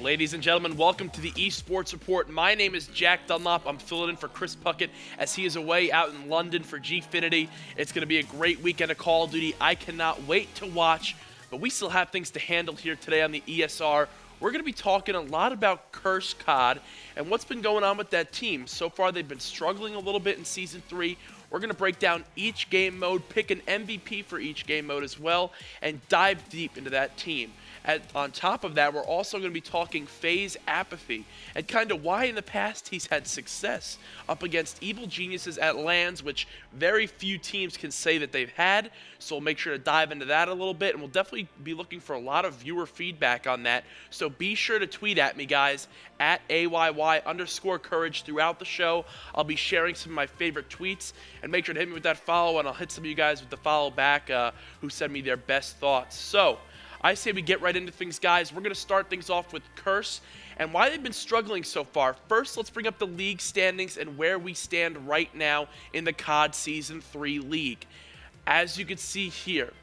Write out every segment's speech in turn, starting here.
Ladies and gentlemen, welcome to the eSports Report. My name is Jack Dunlop. I'm filling in for Chris Puckett as he is away out in London for Gfinity. It's going to be a great weekend of Call of Duty. I cannot wait to watch, but we still have things to handle here today on the ESR. We're going to be talking a lot about Curse COD and what's been going on with that team. So far, they've been struggling a little bit in Season 3. We're going to break down each game mode, pick an MVP for each game mode as well, and dive deep into that team. On top of that, we're also going to be talking FaZe Apathy and kind of why in the past he's had success up against evil geniuses at LANs, which very few teams can say that they've had. So we'll make sure to dive into that a little bit, and we'll definitely be looking for a lot of viewer feedback on that. So be sure to tweet at me, guys, at AYY_courage throughout the show. I'll be sharing some of my favorite tweets, and make sure to hit me with that follow, and I'll hit some of you guys with the follow back who send me their best thoughts. So I say we get right into things, guys. We're going to start things off with Curse and why they've been struggling so far. First, let's bring up the league standings and where we stand right now in the COD Season 3 League. As you can see here,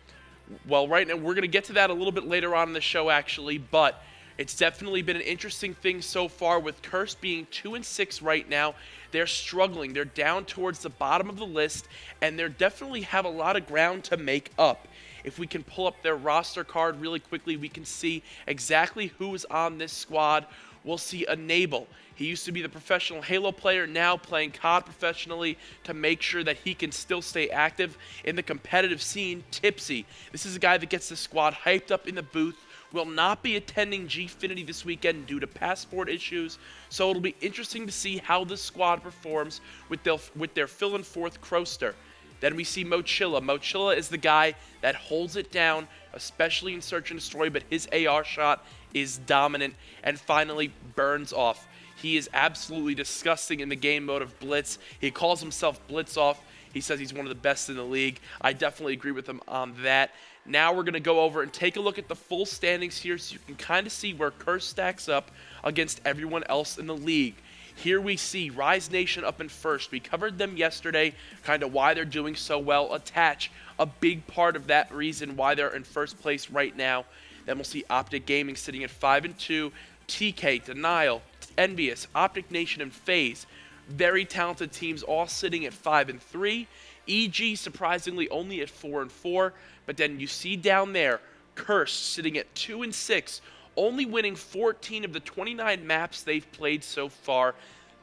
well, right now, we're going to get to that a little bit later on in the show, actually, but it's definitely been an interesting thing so far with Curse being 2-6 right now. They're struggling. They're down towards the bottom of the list, and they definitely have a lot of ground to make up. If we can pull up their roster card really quickly, we can see exactly who is on this squad. We'll see Enable. He used to be the professional Halo player, now playing COD professionally to make sure that he can still stay active in the competitive scene. Tipsy. This is a guy that gets the squad hyped up in the booth. Will not be attending Gfinity this weekend due to passport issues, so it'll be interesting to see how the squad performs with their fill-in fourth Croster. Then we see Mochilla. Mochilla is the guy that holds it down, especially in Search and Destroy, but his AR shot is dominant. And finally, Burns Off. He is absolutely disgusting in the game mode of Blitz. He calls himself Blitz Off. He says he's one of the best in the league. I definitely agree with him on that. Now we're going to go over and take a look at the full standings here so you can kind of see where Curse stacks up against everyone else in the league. Here we see Rise Nation up in first. We covered them yesterday, kind of why they're doing so well. Attach, a big part of that reason why they're in first place right now. Then we'll see Optic Gaming sitting at 5-2. TK, Denial, Envious, Optic Nation, and FaZe. Very talented teams all sitting at 5-3. EG surprisingly only at 4-4. But then you see down there, Curse sitting at 2-6. Only winning 14 of the 29 maps they've played so far.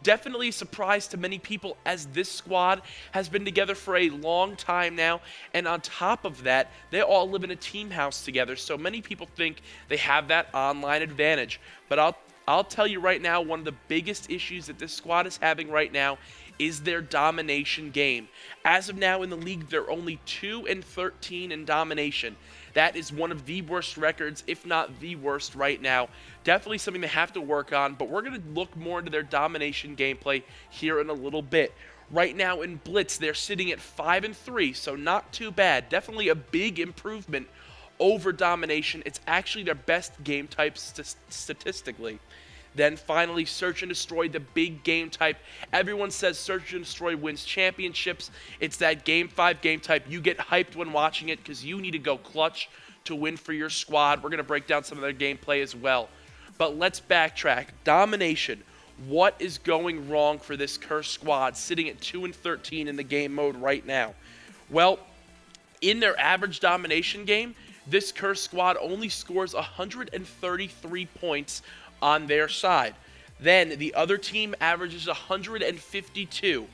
Definitely a surprise to many people as this squad has been together for a long time now. And on top of that, they all live in a team house together. So many people think they have that online advantage. But I'll tell you right now, one of the biggest issues that this squad is having right now is their domination game. As of now in the league, they're only 2-13 in domination. That is one of the worst records, if not the worst right now. Definitely something they have to work on, but we're going to look more into their domination gameplay here in a little bit. Right now in Blitz, they're sitting at 5-3, so not too bad. Definitely a big improvement over domination. It's actually their best game type statistically. Then finally, Search and Destroy, the big game type. Everyone says Search and Destroy wins championships. It's that Game 5 game type. You get hyped when watching it because you need to go clutch to win for your squad. We're going to break down some of their gameplay as well. But let's backtrack. Domination. What is going wrong for this Curse squad sitting at 2-13 in the game mode right now? Well, in their average domination game, this Curse squad only scores 133 points on their side. Then the other team averages 152.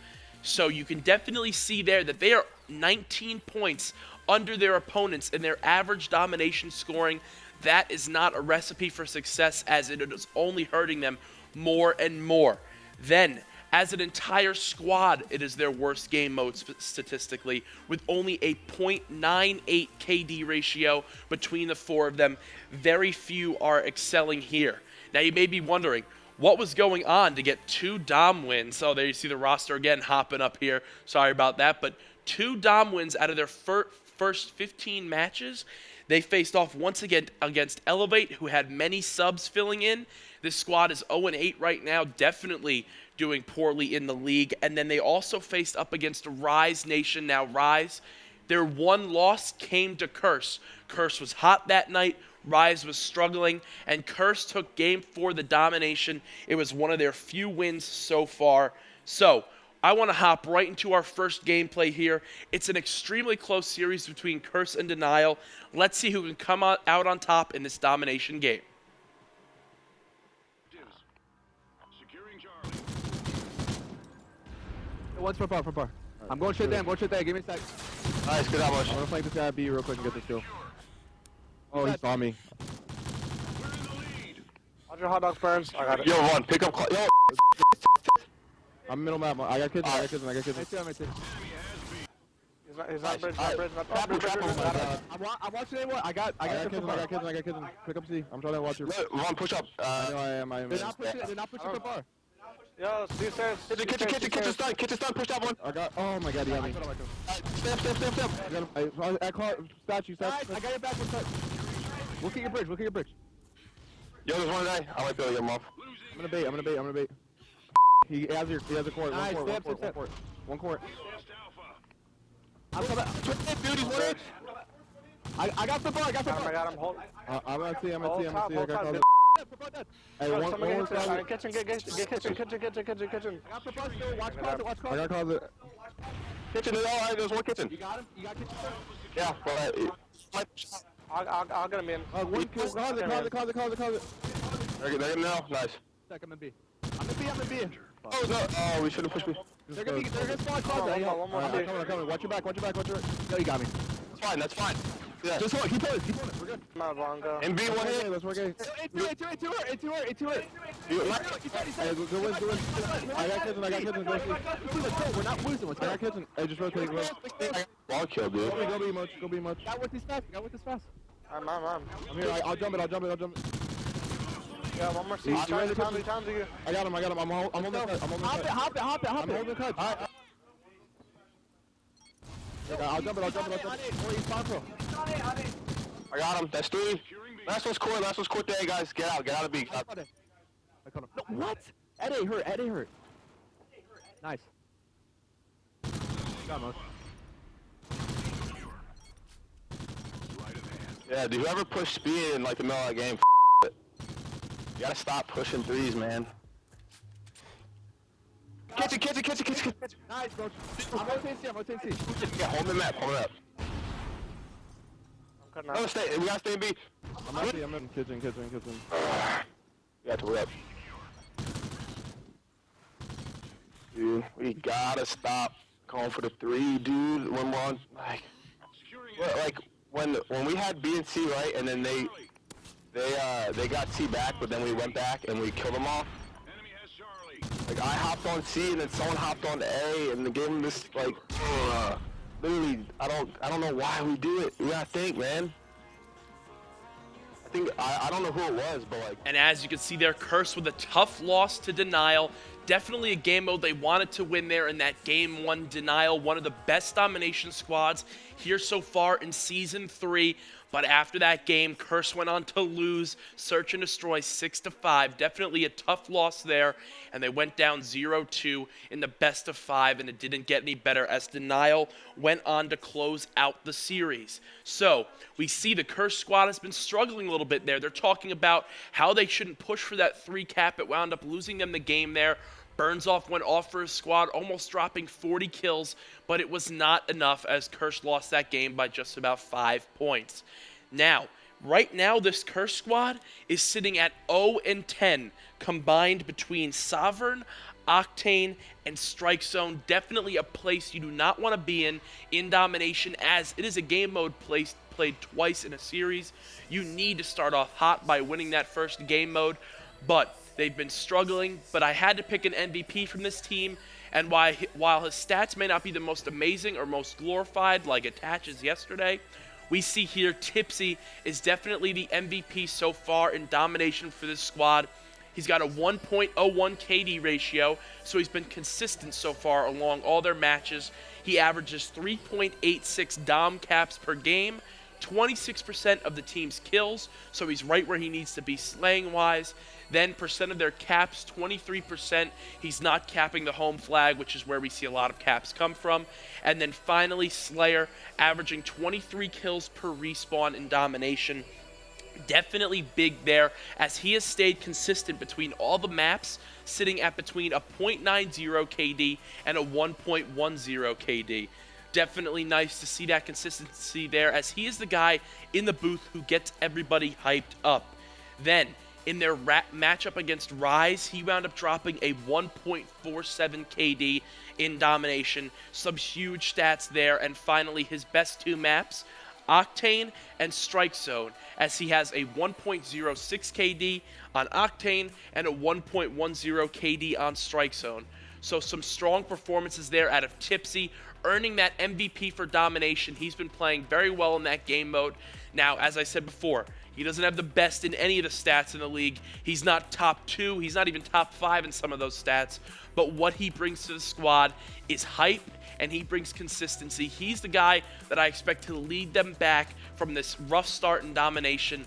So you can definitely see there that they are 19 points under their opponents in their average domination scoring. That is not a recipe for success, as it is only hurting them more and more. Then, as an entire squad, it is their worst game mode statistically, with only a .98 KD ratio between the four of them. Very few are excelling here. Now, you may be wondering, what was going on to get 2 Dom wins? Oh, there you see the roster again hopping up here. Sorry about that. But 2 Dom wins out of their first 15 matches. They faced off once again against Elevate, who had many subs filling in. This squad is 0-8 right now, definitely doing poorly in the league. And then they also faced up against Rise Nation. Now, Rise, their one loss came to Curse. Curse was hot that night. Rise was struggling, and Curse took Game 4 the domination. It was one of their few wins so far. So, I want to hop right into our first gameplay here. It's an extremely close series between Curse and Denial. Let's see who can come out on top in this domination game. One's for bar, for bar. Right. I'm going straight there, Give me a sec. Nice, good job, Bush. I'm gonna flank this guy B real quick and get this kill. Oh, he saw me. Watch your hot dogs, Burns. I got it. Yo, one, pick up. Yo. I'm middle map. I got kids, I got kids. He's not bridge, I'm watching anyone. I got kids. Pick up C. I'm trying to watch your. One, push up. I know I am. They're not pushing the bar. Yo, C says. Kitchen stun, push that one. I got. Oh my god, he got me. Step. I got him. I caught statue. Nice, I got your back. Look at your bridge. Yo, there's one today. I like to get him off. I'm gonna bait. He has a court. Nice, One court. I'm coming. Beauty, what is? I got the bar. I got him. Hold. I'm gonna see. I got called. Hey, one kitchen. I got the bar still. Watch closet. I got called it. Kitchen is all right. There's one kitchen. You got him? You got kitchen? Yeah, but I'll get him in. One kill. Closet. They're getting now. Nice. I'm in B. Oh no! Oh, we should have pushed me. They're gonna spawn closet. One more. I'm coming. Watch your back. No, you got me. That's fine. Yeah. Just hold. Keep pulling it. We're good. Not wrong, go. And B one hit. Let's work it. It's to her. Hey, good win. I got kids. We're not losing. I got kids. Hey, just rotate. Ball kill, dude. Go be much. Got with this fast. I'm. I'm here. I'll jump it. Yeah, one more seat. Towns to you. I got him. I'm holding the cut. Hop it. I'm holding the cut. I'll jump it. I got him. That's three. Last one's court there, guys. Get out of B. I caught him. No, what? Eddie hurt. Nice. Got most. Yeah, dude, whoever pushed speed in like the middle of that game, it. You gotta stop pushing threes, man. Kitchen. Nice, bro. I'm rotating C. Yeah, hold the map. No, we gotta stay in B. I'm in kitchen. We got to rip. Dude, we gotta stop going for the three, dude. When we're on, like when we had B and C, right, and then they got C back, but then we went back and we killed them all. Like I hopped on C and then someone hopped on A and they gave them this like literally I don't know why we do it. We gotta think, man. I don't know who it was, but like. And as you can see there, Curse with a tough loss to Denial. Definitely a game mode they wanted to win there in that game 1. Denial, one of the best domination squads here so far in Season 3. But after that game, Curse went on to lose, search and destroy 6-5. Definitely a tough loss there, and they went down 0-2 in the best of 5, and it didn't get any better as Denial went on to close out the series. So, we see the Curse squad has been struggling a little bit there. They're talking about how they shouldn't push for that 3 cap. It wound up losing them the game there. Burnsoff went off for his squad, almost dropping 40 kills, but it was not enough as Curse lost that game by just about 5 points. Now, right now, this Curse squad is sitting at 0-10 combined between Sovereign, Octane, and Strike Zone. Definitely a place you do not want to be in domination, as it is a game mode played twice in a series. You need to start off hot by winning that first game mode, but they've been struggling, but I had to pick an MVP from this team, and while his stats may not be the most amazing or most glorified like Attaches yesterday, we see here Tipsy is definitely the MVP so far in domination for this squad. He's got a 1.01 KD ratio, so he's been consistent so far along all their matches. He averages 3.86 dom caps per game, 26% of the team's kills, so he's right where he needs to be slaying-wise. Then percent of their caps, 23%. He's not capping the home flag, which is where we see a lot of caps come from. And then finally, Slayer, averaging 23 kills per respawn in domination. Definitely big there, as he has stayed consistent between all the maps, sitting at between a .90 KD and a 1.10 KD. Definitely nice to see that consistency there, as he is the guy in the booth who gets everybody hyped up. Then, in their matchup against Rise, he wound up dropping a 1.47 KD in Domination. Some huge stats there. And finally, his best two maps, Octane and Strike Zone, as he has a 1.06 KD on Octane and a 1.10 KD on Strike Zone. So some strong performances there out of Tipsy, earning that MVP for Domination. He's been playing very well in that game mode. Now, as I said before, he doesn't have the best in any of the stats in the league. He's not top 2. He's not even top 5 in some of those stats. But what he brings to the squad is hype, and he brings consistency. He's the guy that I expect to lead them back from this rough start in Domination.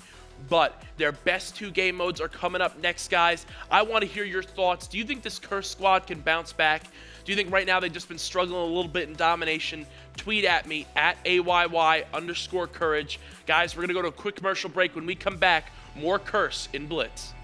But their best 2 game modes are coming up next, guys. I want to hear your thoughts. Do you think this Curse squad can bounce back? Do you think right now they've just been struggling a little bit in Domination? Tweet at me, at AYY_courage. Guys, we're going to go to a quick commercial break. When we come back, more Curse in Blitz.